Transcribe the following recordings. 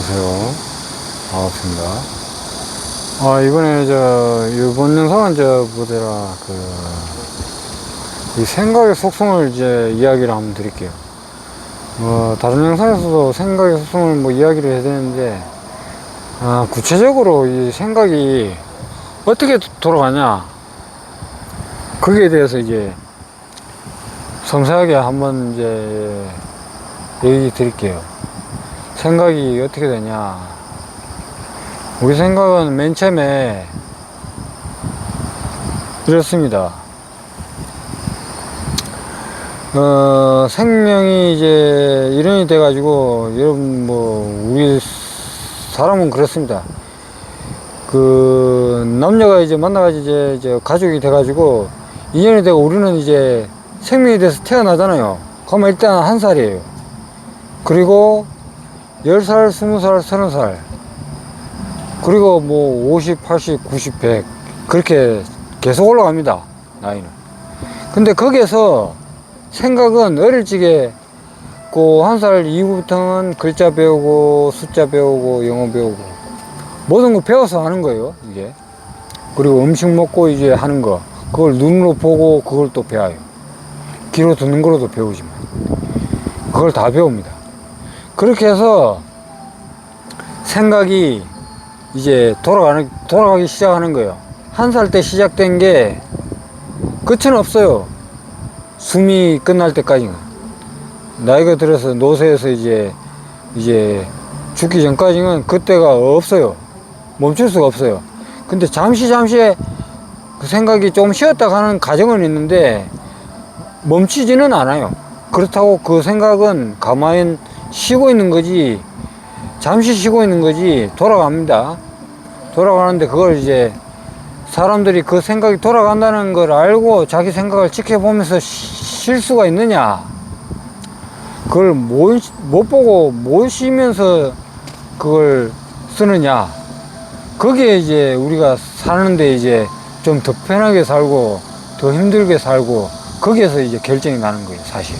안녕하세요. 반갑습니다. 이번에 이번 영상은 이 생각의 속성을 이야기를 한번 드릴게요. 다른 영상에서도 생각의 속성을 이야기를 해야 되는데, 구체적으로 이 생각이 어떻게 돌아가냐, 거기에 대해서 섬세하게 한번 얘기 드릴게요. 생각이 어떻게 되냐. 우리 생각은 맨 처음에 이렇습니다. 생명이 일원이 돼가지고, 여러분, 우리 사람은 그렇습니다. 남녀가 만나가지고 가족이 돼가지고, 인연이 되고, 우리는 생명이 돼서 태어나잖아요. 그러면 일단 1살이에요. 그리고 10살, 20살, 30살. 그리고 50, 80, 90, 100. 그렇게 계속 올라갑니다. 나이는. 근데 거기에서 생각은 어릴 적에 1살 이후부터는 글자 배우고, 숫자 배우고, 영어 배우고. 모든 거 배워서 하는 거예요, 이게. 그리고 음식 먹고 하는 거. 그걸 눈으로 보고, 그걸 또 배워요. 귀로 듣는 거로도 배우지만. 그걸 다 배웁니다. 그렇게 해서 생각이 돌아가기 시작하는 거예요. 1살 때 시작된 게 끝은 없어요. 숨이 끝날 때까지는. 나이가 들어서 노쇠해서 죽기 전까지는 그때가 없어요. 멈출 수가 없어요. 근데 잠시 그 생각이 좀 쉬었다 가는 과정은 있는데 멈추지는 않아요. 그렇다고 그 생각은 가만히 쉬고 있는 거지, 잠시 쉬고 있는 거지, 돌아갑니다. 돌아가는데 그걸 사람들이 그 생각이 돌아간다는 걸 알고 자기 생각을 지켜보면서 쉴 수가 있느냐, 그걸 못 보고 못 쉬면서 그걸 쓰느냐, 거기에 우리가 사는데 좀 더 편하게 살고 더 힘들게 살고, 거기에서 결정이 나는 거예요, 사실.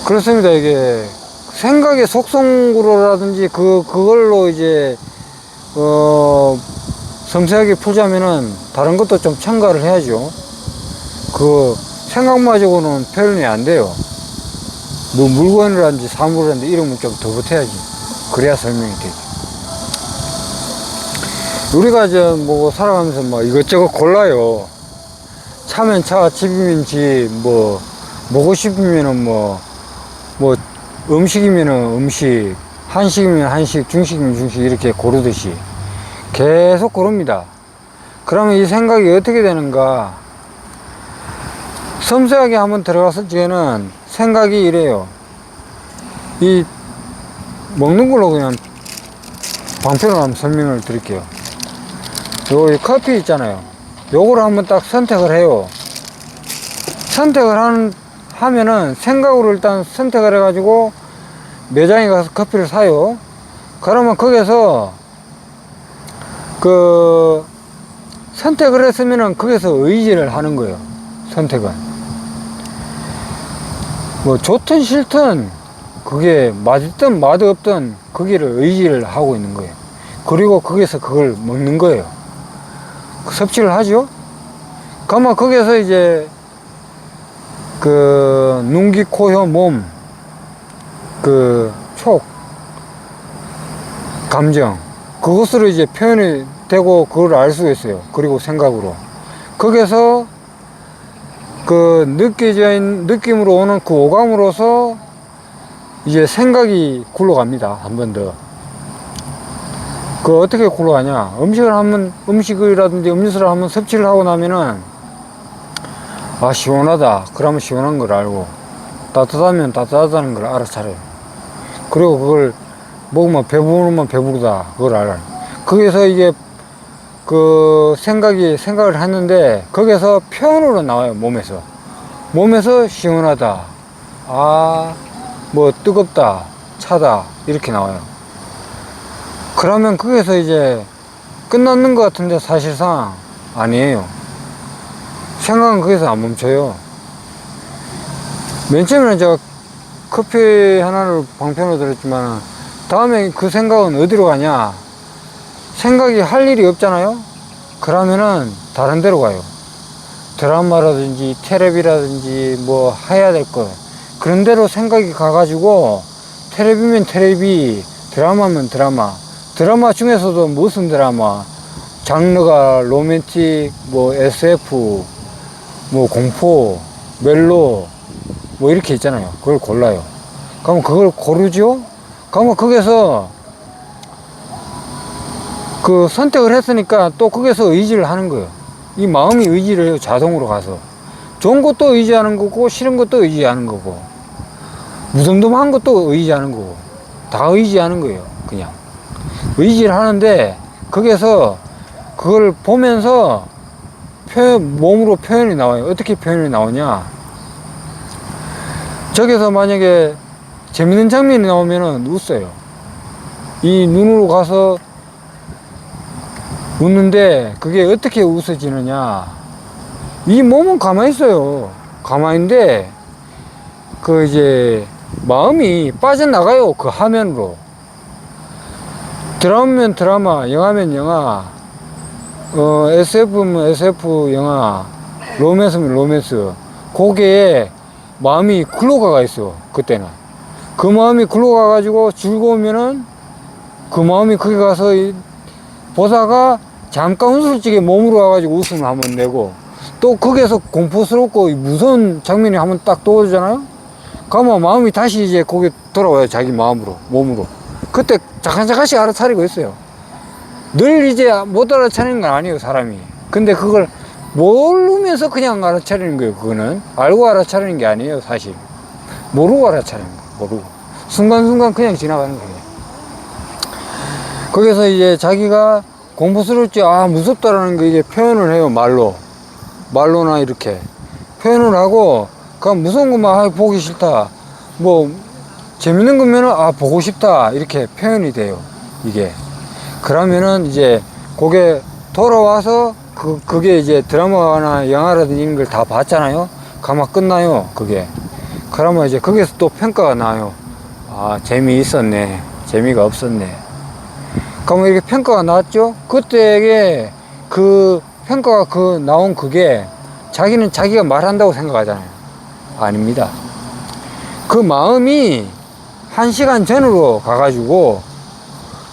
그렇습니다. 이게 생각의 속성으로라든지 그걸로 섬세하게 풀자면은 다른 것도 좀 첨가를 해야죠. 생각마저고는 표현이 안 돼요. 물건이라든지 사물이라든지 이러면 좀 더 붙여야지. 그래야 설명이 되지. 우리가 살아가면서 이것저것 골라요. 차면 차, 집이면 집, 먹고 싶으면은 음식이면은 음식, 한식이면 한식, 중식이면 중식, 이렇게 고르듯이 계속 고릅니다. 그러면 이 생각이 어떻게 되는가? 섬세하게 한번 들어갔을 적에는 생각이 이래요. 이 먹는 걸로 그냥 방편으로 한번 설명을 드릴게요. 이 커피 있잖아요. 요거를 한번 딱 선택을 해요. 선택을 하면은 생각으로 일단 선택을 해가지고 매장에 가서 커피를 사요. 그러면 거기서 선택을 했으면은 거기서 의지를 하는 거예요. 선택은 좋든 싫든, 그게 맛있든 맛없든 거기를 의지를 하고 있는 거예요. 그리고 거기서 그걸 먹는 거예요. 섭취를 하죠. 그러면 거기에서 눈, 귀, 코, 혀, 몸, 촉, 감정, 그것으로 표현이 되고 그걸 알 수가 있어요. 그리고 생각으로. 거기에서 느낌으로 오는 그 오감으로서 생각이 굴러갑니다. 한 번 더. 어떻게 굴러가냐. 음식이라든지 음료수를 한번 섭취를 하고 나면은, 시원하다. 그러면 시원한 걸 알고, 따뜻하면 따뜻하다는 걸 알아차려요. 그리고 그걸 먹으면 배부르면 배부르다. 그걸 알아요. 거기서 생각을 했는데, 거기서 표현으로 나와요, 몸에서. 몸에서 시원하다. 뜨겁다. 차다. 이렇게 나와요. 그러면 거기서 끝났는 것 같은데 사실상 아니에요. 생각은 거기서 안 멈춰요. 맨 처음에는 제가 커피 하나를 방편으로 들었지만 다음에 그 생각은 어디로 가냐? 생각이 할 일이 없잖아요. 그러면은 다른 데로 가요. 드라마라든지 텔레비라든지 뭐 해야 될 거 그런 데로 생각이 가가지고, 텔레비면 텔레비, 드라마면 드라마, 드라마 중에서도 무슨 드라마, 장르가 로맨틱, 뭐 SF, 뭐 공포, 멜로, 뭐 이렇게 있잖아요. 그걸 골라요. 그러면 그걸 고르죠? 그러면 거기서 그 선택을 했으니까 또 거기서 의지를 하는 거예요. 이 마음이 의지를 해요. 자동으로 가서. 좋은 것도 의지하는 거고, 싫은 것도 의지하는 거고, 무덤덤한 것도 의지하는 거고, 다 의지하는 거예요. 그냥 의지를 하는데, 거기서 그걸 보면서 몸으로 표현이 나와요. 어떻게 표현이 나오냐? 저기서 만약에 재밌는 장면이 나오면은 웃어요. 이 눈으로 가서 웃는데, 그게 어떻게 웃어지느냐? 이 몸은 가만히 있어요. 가만히 있는데, 그 이제 마음이 빠져나가요. 그 화면으로. 드라마면 드라마, 영화면 영화, SF면 SF 영화, 로맨스면 로맨스. 거기에 마음이 글로 가가 있어. 그때는. 그 마음이 글로 가가지고 즐거우면은 그 마음이 거기 가서 보다가 잠깐 웃을 적에 몸으로 와가지고 웃음을 한번 내고, 또 거기에서 공포스럽고 무서운 장면이 한번 딱 떠오르잖아요. 그러면 마음이 다시 이제 거기 돌아와요. 자기 마음으로, 몸으로. 그때 잠깐씩 알아차리고 있어요. 늘 이제 못 알아차리는 건 아니에요, 사람이. 근데 그걸 모르면서 그냥 알아차리는 거예요. 그거는 알고 알아차리는 게 아니에요, 사실. 모르고 알아차리는 거예요. 모르고 순간순간 그냥 지나가는 거예요. 거기서 이제 자기가 공포스럽지, 무섭다라는 거 이제 표현을 해요. 말로나 이렇게 표현을 하고, 그럼 무서운 것만 보기 싫다, 뭐 재밌는 거면은 보고 싶다, 이렇게 표현이 돼요. 이게 그러면은 이제 그게 돌아와서 그게 이제 드라마나 영화라든지 이런 걸 다 봤잖아요. 가마 끝나요. 그게 그러면 이제 거기서 또 평가가 나요. 재미있었네, 재미가 없었네. 그러면 이렇게 평가가 나왔죠. 그때에 그 평가가 나온 그게 자기는 자기가 말한다고 생각하잖아요. 아닙니다. 그 마음이 1시간 전으로 가가지고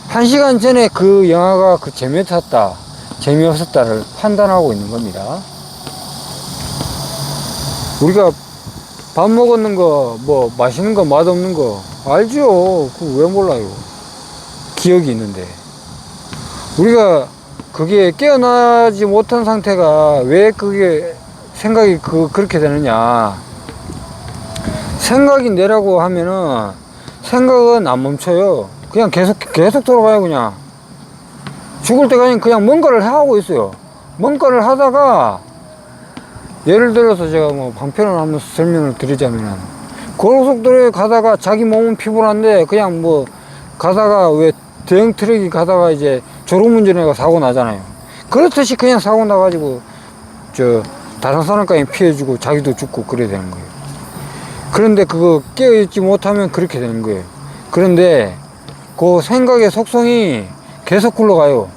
1시간 전에 그 영화가 재미있었다, 재미없었다를 판단하고 있는 겁니다. 우리가 밥 먹었는 거, 뭐 맛있는 거, 맛없는 거 알죠? 그거 왜 몰라요? 기억이 있는데. 우리가 그게 깨어나지 못한 상태가 왜 그게 생각이 그렇게 되느냐? 생각이 내라고 하면은 생각은 안 멈춰요. 그냥 계속 돌아가요. 그냥 죽을 때까지 그냥 뭔가를 하고 있어요. 뭔가를 하다가, 예를 들어서 제가 뭐 방편을 한번 설명을 드리자면은, 고속도로에 가다가 자기 몸은 피곤한데 그냥 뭐 가다가, 왜 대형 트럭이 가다가 이제 졸음운전해가 사고 나잖아요. 그렇듯이 그냥 사고 나가지고 다른 사람까지 피해주고 자기도 죽고 그래야 되는 거예요. 그런데 그거 깨어있지 못하면 그렇게 되는 거예요. 그런데 그 생각의 속성이 계속 굴러가요.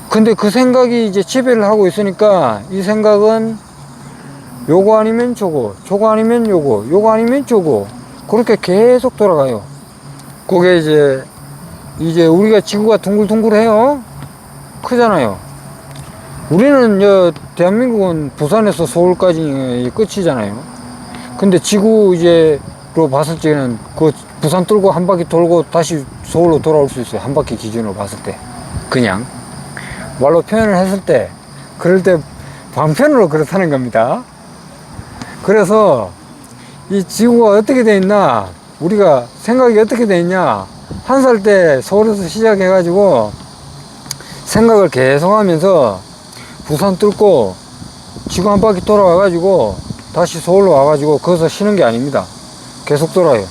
근데 그 생각이 이제 지배를 하고 있으니까, 이 생각은 요거 아니면 저거, 저거 아니면 요거, 요거 아니면 저거, 그렇게 계속 돌아가요. 그게 이제 우리가 지구가 둥글둥글해요. 크잖아요. 우리는 대한민국은 부산에서 서울까지 끝이잖아요. 근데 지구 로 봤을 때는 그 부산 뚫고 한 바퀴 돌고 다시 서울로 돌아올 수 있어요. 한 바퀴 기준으로 봤을 때. 그냥 말로 표현을 했을 때, 그럴 때 방편으로 그렇다는 겁니다. 그래서 이 지구가 어떻게 돼 있나, 우리가 생각이 어떻게 돼 있냐, 1살 때 서울에서 시작해 가지고 생각을 계속 하면서 부산 뚫고 지구 한 바퀴 돌아와 가지고 다시 서울로 와 가지고 거기서 쉬는 게 아닙니다. 계속 돌아요.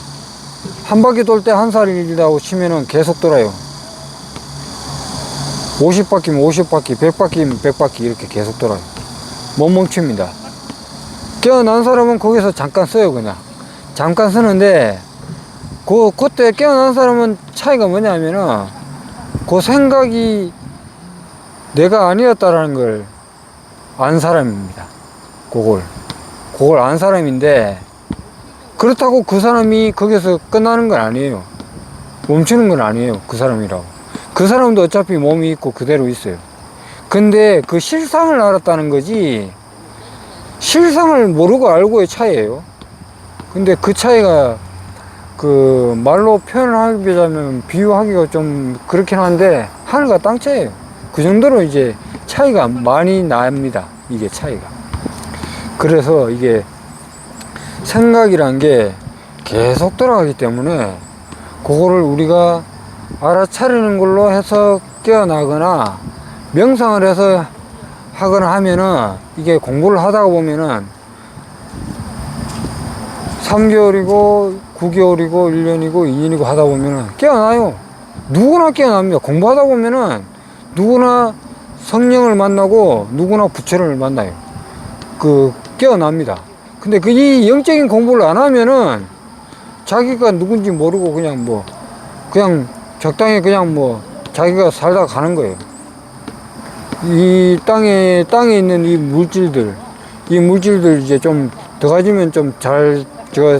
한 바퀴 돌 때 1살이라고 치면은 계속 돌아요. 50바퀴면 50바퀴, 100바퀴면 100바퀴, 이렇게 계속 돌아요. 못 멈춥니다. 깨어난 사람은 거기서 잠깐 써요. 그냥 잠깐 쓰는데 그때 깨어난 사람은 차이가 뭐냐면은 그 생각이 내가 아니었다라는 걸 안 사람입니다. 그걸 안 사람인데, 그렇다고 그 사람이 거기서 끝나는 건 아니에요. 멈추는 건 아니에요. 그 사람이라고. 그 사람도 어차피 몸이 있고 그대로 있어요. 근데 그 실상을 알았다는 거지, 실상을 모르고 알고의 차이예요. 근데 그 차이가 그 말로 표현하자면 비유하기가 좀 그렇긴 한데 하늘과 땅 차이예요. 그 정도로 이제 차이가 많이 납니다. 이게 차이가. 그래서 이게 생각이란 게 계속 돌아가기 때문에 그거를 우리가 알아차리는 걸로 해서 깨어나거나 명상을 해서 하거나 하면은, 이게 공부를 하다가 보면은 3개월이고 9개월이고 1년이고 2년이고 하다 보면은 깨어나요. 누구나 깨어납니다. 공부하다 보면은 누구나 성령을 만나고 누구나 부처를 만나요. 깨어납니다. 근데 이 영적인 공부를 안 하면은 자기가 누군지 모르고 그냥 적당히 자기가 살다 가는 거예요. 이 땅에 있는 이 물질들 이제 좀 더 가지면 좀 잘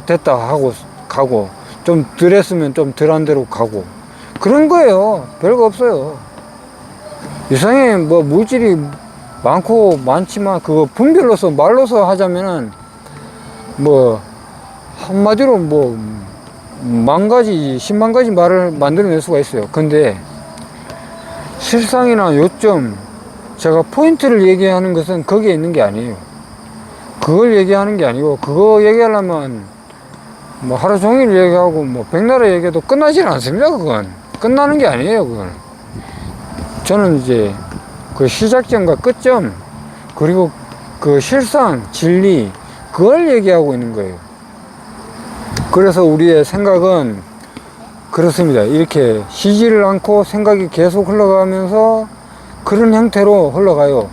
됐다 하고 가고, 좀 덜 했으면 좀 덜한 대로 가고, 그런 거예요. 별거 없어요. 이 세상에 물질이 많지만 그거 분별로서 말로서 하자면은 한마디로 10,000가지 100,000가지 말을 만들어낼 수가 있어요. 근데 실상이나 요점, 제가 포인트를 얘기하는 것은 거기에 있는 게 아니에요. 그걸 얘기하는 게 아니고, 그거 얘기하려면 하루 종일 얘기하고 백나라 얘기해도 끝나질 않습니다. 그건 끝나는 게 아니에요. 그건 저는 이제 그 시작점과 끝점, 그리고 그 실상, 진리, 그걸 얘기하고 있는 거예요. 그래서 우리의 생각은 그렇습니다. 이렇게 쉬지를 않고 생각이 계속 흘러가면서 그런 형태로 흘러가요.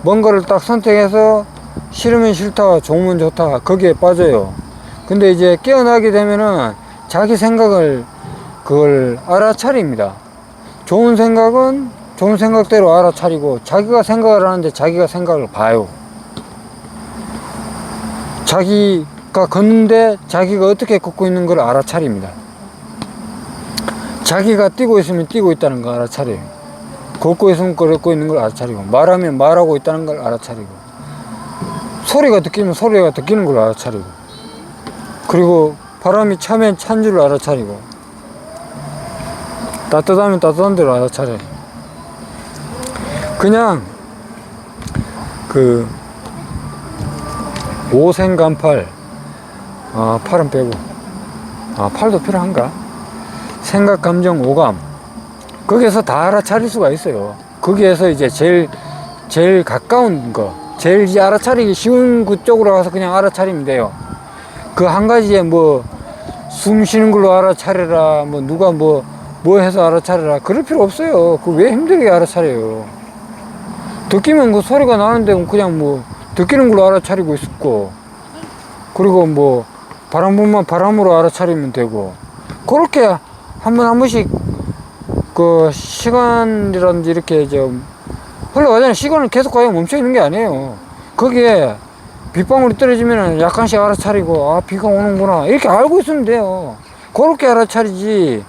뭔가를 딱 선택해서 싫으면 싫다, 좋으면 좋다, 거기에 빠져요. 근데 이제 깨어나게 되면은 자기 생각을 그걸 알아차립니다. 좋은 생각은 좋은 생각대로 알아차리고, 자기가 생각을 하는데 자기가 생각을 봐요. 자기가 걷는데 자기가 어떻게 걷고 있는 걸 알아차립니다. 자기가 뛰고 있으면 뛰고 있다는 걸 알아차려요. 걷고 있으면 걷고 있는 걸 알아차리고, 말하면 말하고 있다는 걸 알아차리고, 소리가 듣기면 소리가 듣기는 걸 알아차리고, 그리고 바람이 차면 찬 줄 알아차리고, 따뜻하면 따뜻한 대로 알아차려요. 그냥 오생간팔, 팔은 빼고, 팔도 필요한가? 생각, 감정, 오감, 거기에서 다 알아차릴 수가 있어요. 거기에서 이제 제일 가까운 거, 제일 이제 알아차리기 쉬운 그쪽으로 가서 그냥 알아차리면 돼요. 그 한 가지에 숨 쉬는 걸로 알아차려라, 누가 뭐 해서 알아차려라, 그럴 필요 없어요. 왜 힘들게 알아차려요? 듣기면 그 소리가 나는데 그냥 듣기는 걸로 알아차리고 있었고, 그리고 바람 불면 바람으로 알아차리면 되고, 그렇게 한 번씩 그 시간이라든지 이렇게 흘러가잖아요. 시간은 계속 가요. 멈춰 있는 게 아니에요. 거기에 빗방울이 떨어지면 약간씩 알아차리고, 비가 오는구나, 이렇게 알고 있으면 돼요. 그렇게 알아차리지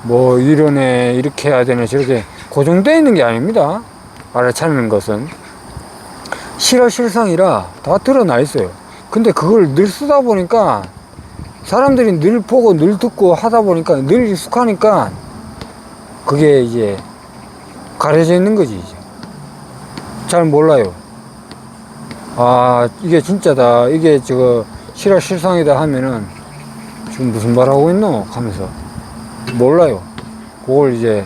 이러네, 이렇게 해야 되네, 저렇게 고정되어 있는 게 아닙니다. 알아차리는 것은 실상이라 다 드러나 있어요. 근데 그걸 늘 쓰다 보니까, 사람들이 늘 보고 늘 듣고 하다 보니까 늘 익숙하니까 그게 이제 가려져 있는 거지. 이제 잘 몰라요. 이게 진짜다, 이게 실상이다 하면은 지금 무슨 말 하고 있노 하면서 몰라요. 그걸 이제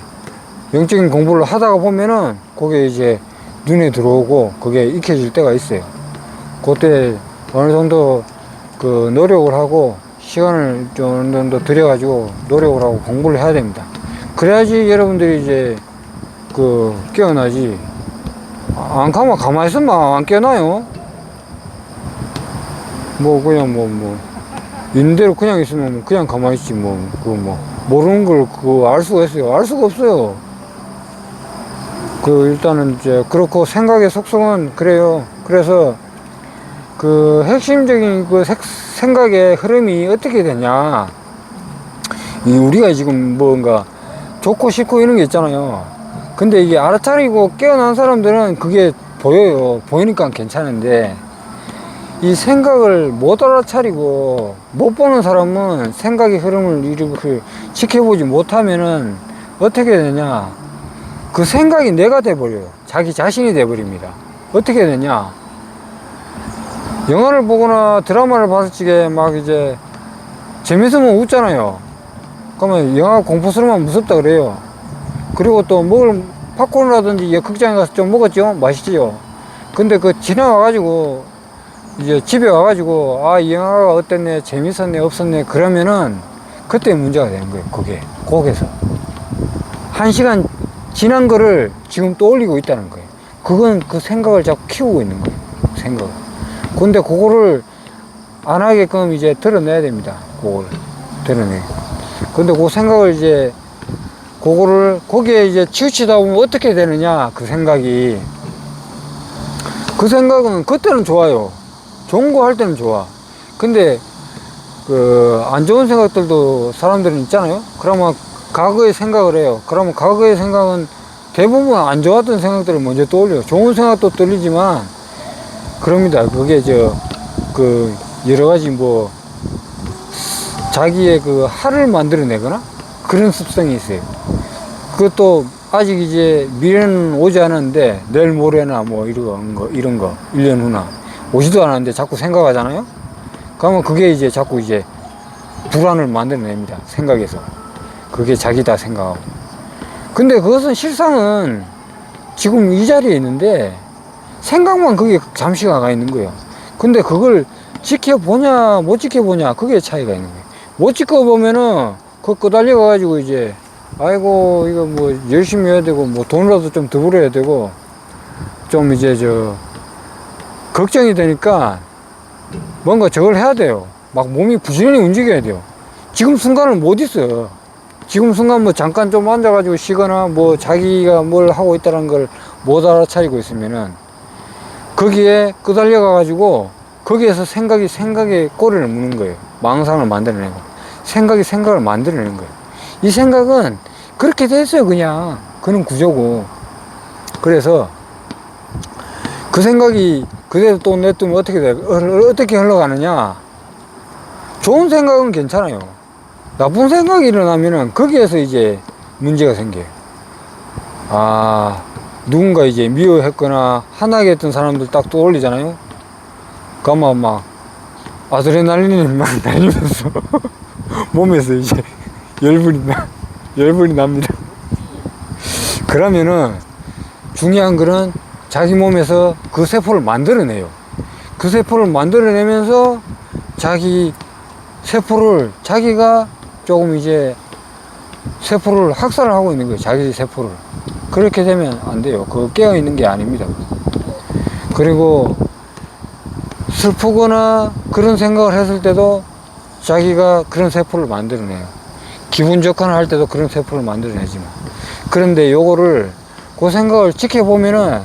영적인 공부를 하다가 보면은 그게 이제 눈에 들어오고 그게 익혀질 때가 있어요. 그때 어느 정도 노력을 하고 시간을 좀 어느 정도 들여가지고 노력을 하고 공부를 해야 됩니다. 그래야지 여러분들이 이제 깨어나지. 안 가만히 있으면 안 깨어나요. 그냥 있는 대로 그냥 있으면 그냥 가만히 있지, 모르는 걸 그거 알 수가 있어요? 알 수가 없어요. 일단은 이제, 그렇고 생각의 속성은 그래요. 그래서 핵심적인 생각의 흐름이 어떻게 되냐. 우리가 지금 뭔가 좋고 싫고 이런 게 있잖아요. 근데 이게 알아차리고 깨어난 사람들은 그게 보여요. 보이니까 괜찮은데, 이 생각을 못 알아차리고 못 보는 사람은 생각의 흐름을 이렇게 지켜보지 못하면은 어떻게 되냐. 그 생각이 내가 돼버려요. 자기 자신이 돼버립니다. 어떻게 되냐. 영화를 보거나 드라마를 봤을 적에 막 이제 재밌으면 웃잖아요. 그러면 영화 공포스러우면 무섭다 그래요. 그리고 또 팝콘이라든지 극장에 가서 좀 먹었죠? 맛있지요? 근데 지나가가지고 이제 집에 와가지고 이 영화가 어땠네, 재밌었네, 없었네, 그러면은 그때 문제가 되는 거예요. 거기서 1시간 지난 거를 지금 떠올리고 있다는 거예요. 그건 그 생각을 자꾸 키우고 있는 거예요. 생각을. 근데 그거를 안 하게끔 이제 드러내야 됩니다. 그걸 드러내. 근데 그 생각을 이제 거기에 이제 치우치다 보면 어떻게 되느냐. 그 생각은 그때는 좋아요. 좋은 거 할 때는 좋아. 근데 안 좋은 생각들도 사람들은 있잖아요. 그러면 과거의 생각을 해요. 그러면 과거의 생각은 대부분 안 좋았던 생각들을 먼저 떠올려요. 좋은 생각도 떠올리지만 그럽니다. 그게 여러 가지 자기의 할을 만들어내거나 그런 습성이 있어요. 그것도 아직 이제 미래는 오지 않았는데 내일 모레나 이런 거 1년 후나 오지도 않았는데 자꾸 생각하잖아요. 그러면 그게 이제 자꾸 이제 불안을 만들어냅니다. 생각에서. 그게 자기다 생각하고. 근데 그것은 실상은 지금 이 자리에 있는데 생각만 그게 잠시 가 있는 거예요. 근데 그걸 지켜보냐 못 지켜보냐 그게 차이가 있는 거예요. 못 지켜보면은 끄달려 가지고 이제 아이고 이거 열심히 해야 되고 돈이라도 좀 더 벌어야 되고 좀 이제 걱정이 되니까 뭔가 저걸 해야 돼요. 막 몸이 부지런히 움직여야 돼요. 지금 순간을 못 있어요. 지금 순간 잠깐 좀 앉아가지고 쉬거나 자기가 뭘 하고 있다는 걸 못 알아차리고 있으면은 거기에 끄달려 가가지고 거기에서 생각에 꼬리를 무는 거예요. 망상을 만들어내고 생각을 만들어내는 거예요. 이 생각은 그렇게 됐어요. 그는 구조고. 그래서 그 생각이 그대로 또 냅두면 어떻게 흘러가느냐. 좋은 생각은 괜찮아요. 나쁜 생각이 일어나면은 거기에서 이제 문제가 생겨요. 누군가 이제 미워했거나 화나게 했던 사람들 딱 떠올리잖아요. 그러면 막 아드레날린이 막 날리면서 몸에서 이제 열불이 납니다. 그러면은 중요한 거는 자기 몸에서 그 세포를 만들어내요. 그 세포를 만들어내면서 자기가 조금 이제 세포를 학살을 하고 있는 거예요. 자기 세포를. 그렇게 되면 안 돼요. 그거 깨어있는 게 아닙니다. 그리고 슬프거나 그런 생각을 했을 때도 자기가 그런 세포를 만들어내요. 기분 좋거나 할 때도 그런 세포를 만들어내지만. 그런데 그 생각을 지켜보면은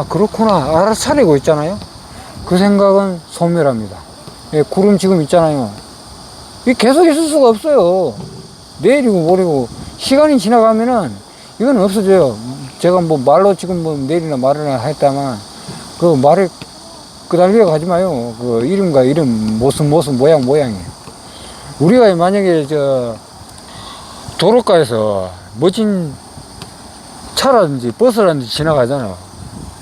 그렇구나 알아차리고 있잖아요. 그 생각은 소멸합니다. 구름 지금 있잖아요. 이 계속 있을 수가 없어요. 내일이고 모레고 시간이 지나가면은 이건 없어져요. 제가 말로 지금 내일이나 말이나 했다만 말에 끄달려 가지 마요. 이름과 이름 모습 모양이에요. 우리가 만약에 도로가에서 멋진 차라든지 버스라든지 지나가잖아요.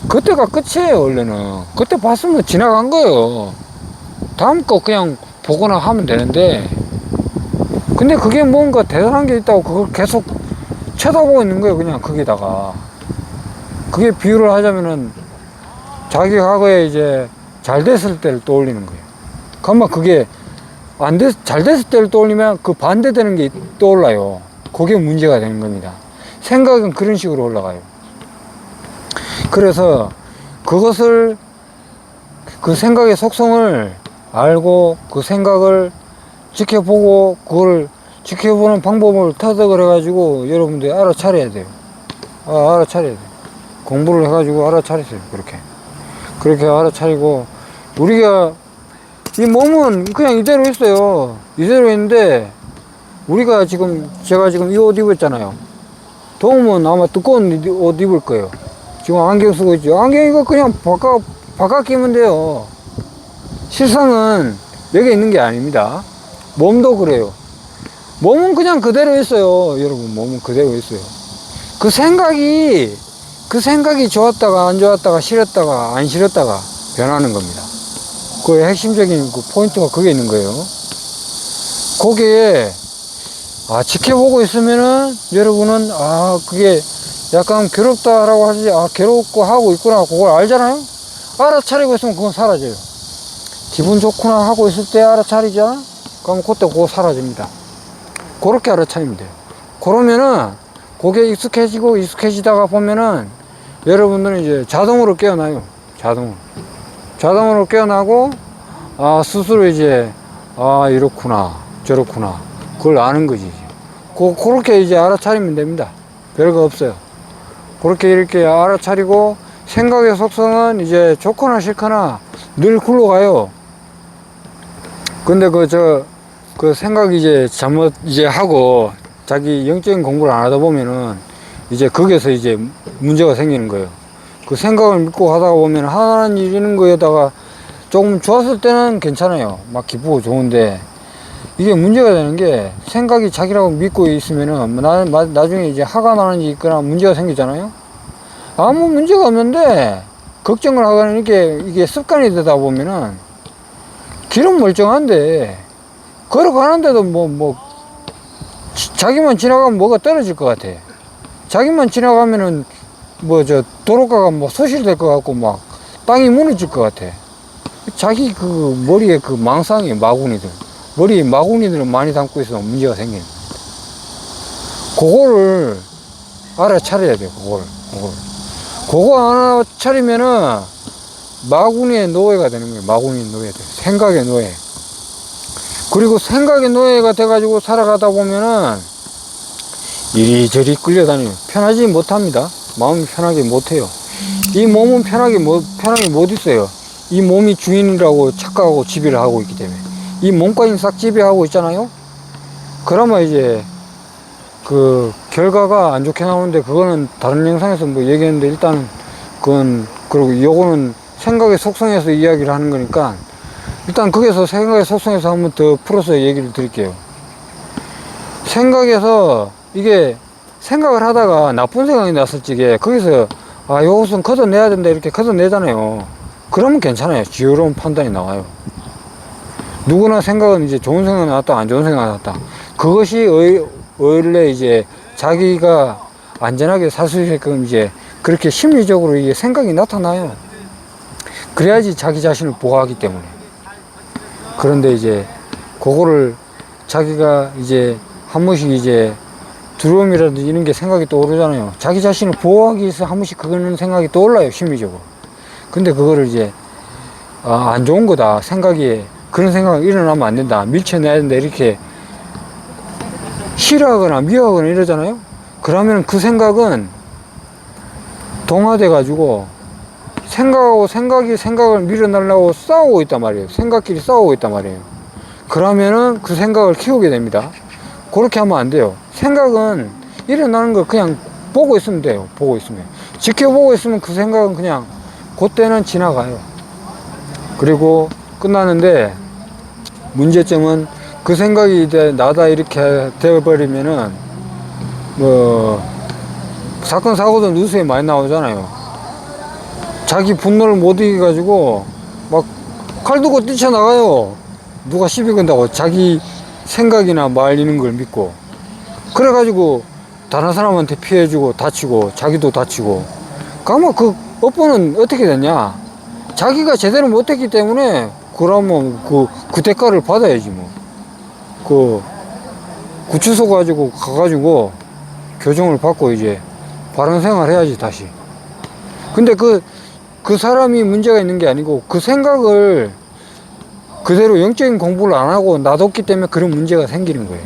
그때가 끝이에요. 원래는 그때 봤으면 지나간 거예요. 다음 거 그냥 보거나 하면 되는데, 근데 그게 뭔가 대단한 게 있다고 그걸 계속 쳐다보고 있는 거예요. 그냥 거기다가. 그게 비유를 하자면은 자기 과거에 이제 잘 됐을 때를 떠올리는 거예요. 그러면 그게 잘 됐을 때를 떠올리면 그 반대되는 게 떠올라요. 그게 문제가 되는 겁니다. 생각은 그런 식으로 올라가요. 그래서 그 생각의 속성을 알고 그 생각을 지켜보고 그걸 지켜보는 방법을 터득을 해가지고 여러분들이 알아차려야 돼요. 알아차려야 돼요. 공부를 해가지고 알아차리세요. 그렇게 알아차리고, 우리가 이 몸은 그냥 이대로 있어요. 이대로 있는데 우리가 지금, 제가 지금 이 옷 입었잖아요. 더우면 아마 두꺼운 옷 입을 거예요. 지금 안경 쓰고 있죠. 안경 이거 그냥 바깥 끼면 돼요. 실상은 여기 있는 게 아닙니다. 몸도 그래요. 몸은 그냥 그대로 있어요. 여러분, 몸은 그대로 있어요. 그 생각이 좋았다가 안 좋았다가 싫었다가 안 싫었다가 변하는 겁니다. 그 핵심적인 그 포인트가 그게 있는 거예요. 거기에 지켜보고 있으면은 여러분은 그게 약간 괴롭다라고 하지, 괴롭고 하고 있구나, 그걸 알잖아요. 알아차리고 있으면 그건 사라져요. 기분 좋구나 하고 있을 때 알아차리잖아. 그럼 그때 그거 사라집니다. 그렇게 알아차리면 돼요. 그러면은 그게 익숙해지다가 보면은 여러분들은 이제 자동으로 깨어나요. 자동으로 깨어나고, 스스로 이제, 이렇구나, 저렇구나. 그걸 아는 거지. 그렇게 이제 알아차리면 됩니다. 별거 없어요. 그렇게 이렇게 알아차리고, 생각의 속성은 이제 좋거나 싫거나 늘 굴러가요. 근데 그 생각 이제 잘못 이제 하고, 자기 영적인 공부를 안 하다 보면은 이제 거기에서 이제 문제가 생기는 거예요. 그 생각을 믿고 하다가 보면 하나는 일이는 거에다가 조금 좋았을 때는 괜찮아요. 막 기쁘고 좋은데, 이게 문제가 되는 게, 생각이 자기라고 믿고 있으면은 나중에 이제 화가 나는 게 있거나 문제가 생기잖아요. 아무 문제가 없는데 걱정을 하거나 이게 습관이 되다 보면은 길은 멀쩡한데 걸어가는데도 자기만 지나가면 뭐가 떨어질 것 같아. 자기만 지나가면은 도로가가 소실될 것 같고 막 땅이 무너질 것 같아. 자기 그 머리에 그 망상이 머리에 마구니들을 많이 담고 있으면 문제가 생기는 거야. 그거를 알아차려야 돼. 그거 알아차리면은 마구니의 노예가 되는 거예요. 마구니의 노예들. 생각의 노예. 그리고 생각의 노예가 돼가지고 살아가다 보면은 이리저리 끌려다니요. 편하지 못합니다. 마음이 편하게 못해요. 이 몸은 편하게 못 있어요. 이 몸이 주인이라고 착각하고 지배를 하고 있기 때문에. 이 몸까지 싹 지배하고 있잖아요. 그러면 이제 그 결과가 안 좋게 나오는데, 그거는 다른 영상에서 얘기했는데, 일단 그리고 요거는 생각의 속성에서 이야기를 하는 거니까, 일단 거기서 생각의 속성에서 한번 더 풀어서 얘기를 드릴게요. 생각에서 이게 생각을 하다가 나쁜 생각이 났을 적에 거기서 요것은 걷어내야 된다 이렇게 걷어내잖아요. 그러면 괜찮아요. 지혜로운 판단이 나와요. 누구나 생각은 이제 좋은 생각이 나왔다, 안 좋은 생각이 나왔다. 그것이 원래 이제 자기가 안전하게 살 수 있게끔 이제 그렇게 심리적으로 이게 생각이 나타나요. 그래야지 자기 자신을 보호하기 때문에. 그런데 이제 그거를 자기가 이제 한 번씩 이제 두려움이라든지 이런 게 생각이 떠오르잖아요. 자기 자신을 보호하기 위해서 한 번씩 그거는 생각이 떠올라요, 심리적으로. 근데 그거를 이제 안 좋은 거다, 그런 생각이 일어나면 안 된다, 밀쳐내야 된다 이렇게 싫어하거나 미워하거나 이러잖아요. 그러면 그 생각은 동화돼 가지고 생각하고 생각이 생각을 밀어내려고 싸우고 있단 말이에요. 생각끼리 싸우고 있단 말이에요. 그러면은 그 생각을 키우게 됩니다. 그렇게 하면 안 돼요. 생각은 일어나는 걸 그냥 보고 있으면 돼요. 지켜보고 있으면 그 생각은 그냥 그때는 지나가요. 그리고 끝나는데, 문제점은 그 생각이 이제 나다 이렇게 되어버리면은 사건 사고도 뉴스에 많이 나오잖아요. 자기 분노를 못 이겨가지고 막 칼 들고 뛰쳐나가요. 누가 시비 건다고 자기 생각이나 말 이런 걸 믿고. 그래가지고 다른 사람한테 피해주고 다치고 자기도 다치고. 그러면 그 업보는 어떻게 됐냐? 자기가 제대로 못했기 때문에 그러면 그 대가를 받아야지 뭐. 구치소 가가지고 교정을 받고 이제 바른 생활 해야지 다시. 근데 그 사람이 문제가 있는 게 아니고 그 생각을 그대로 영적인 공부를 안 하고 놔뒀기 때문에 그런 문제가 생기는 거예요.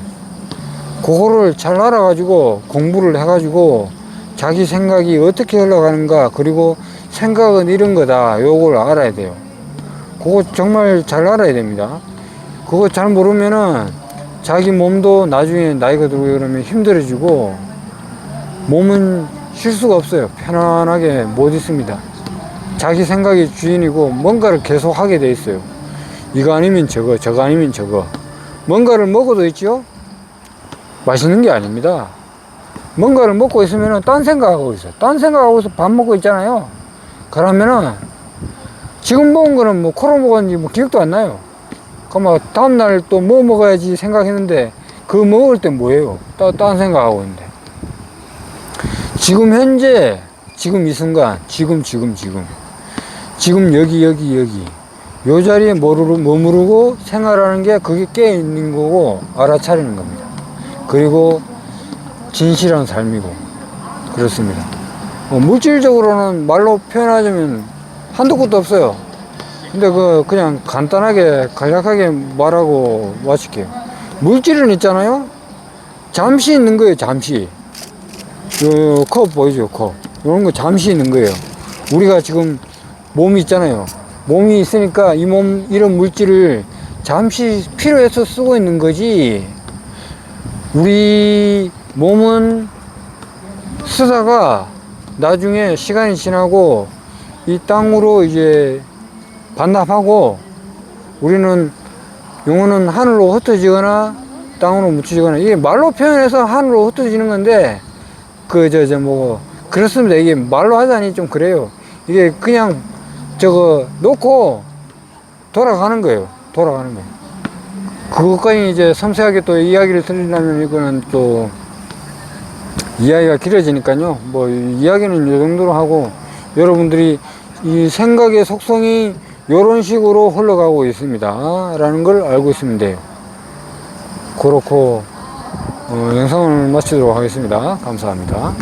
그거를 잘 알아가지고 공부를 해가지고 자기 생각이 어떻게 흘러가는가, 그리고 생각은 이런 거다, 요걸 알아야 돼요. 그거 정말 잘 알아야 됩니다. 그거 잘 모르면은 자기 몸도 나중에 나이가 들고 그러면 힘들어지고 몸은 쉴 수가 없어요. 편안하게 못 있습니다. 자기 생각이 주인이고 뭔가를 계속 하게 돼 있어요. 이거 아니면 저거, 저거 아니면 저거. 뭔가를 먹어도 있죠? 맛있는 게 아닙니다. 뭔가를 먹고 있으면 딴 생각하고 있어요. 딴 생각하고 있어 밥 먹고 있잖아요. 그러면은 지금 먹은 거는 뭐 코로 먹었는지 뭐 기억도 안 나요. 그럼 다음날 또 뭐 먹어야지 생각했는데 그 먹을 때 뭐예요? 딴 생각하고 있는데. 지금 현재, 지금 이 순간, 지금 여기 요 자리에 머무르고 생활하는 게 그게 깨 있는 거고 알아차리는 겁니다. 그리고 진실한 삶이고 그렇습니다. 물질적으로는 말로 표현하자면 한도 끝도 없어요. 근데 그냥 간단하게 간략하게 말하고 마칠게요. 물질은 있잖아요. 잠시 있는 거예요. 잠시. 요 컵 보이죠? 컵. 이런 거 잠시 있는 거예요. 우리가 지금 몸이 있잖아요. 몸이 있으니까 이 몸, 이런 물질을 잠시 필요해서 쓰고 있는 거지. 우리 몸은 쓰다가 나중에 시간이 지나고 이 땅으로 이제 반납하고, 우리는 영혼은 하늘로 흩어지거나 땅으로 묻혀지거나, 이게 말로 표현해서 하늘로 흩어지는 건데 그렇습니다. 이게 말로 하자니 좀 그래요. 이게 그냥 저거 놓고 돌아가는 거예요. 그것까지 이제 섬세하게 또 이야기를 드리려면 이거는 또 이야기가 길어지니까요. 뭐 이야기는 이 정도로 하고, 여러분들이 이 생각의 속성이 이런 식으로 흘러가고 있습니다 라는 걸 알고 있으면 돼요. 그렇고 영상을 마치도록 하겠습니다. 감사합니다.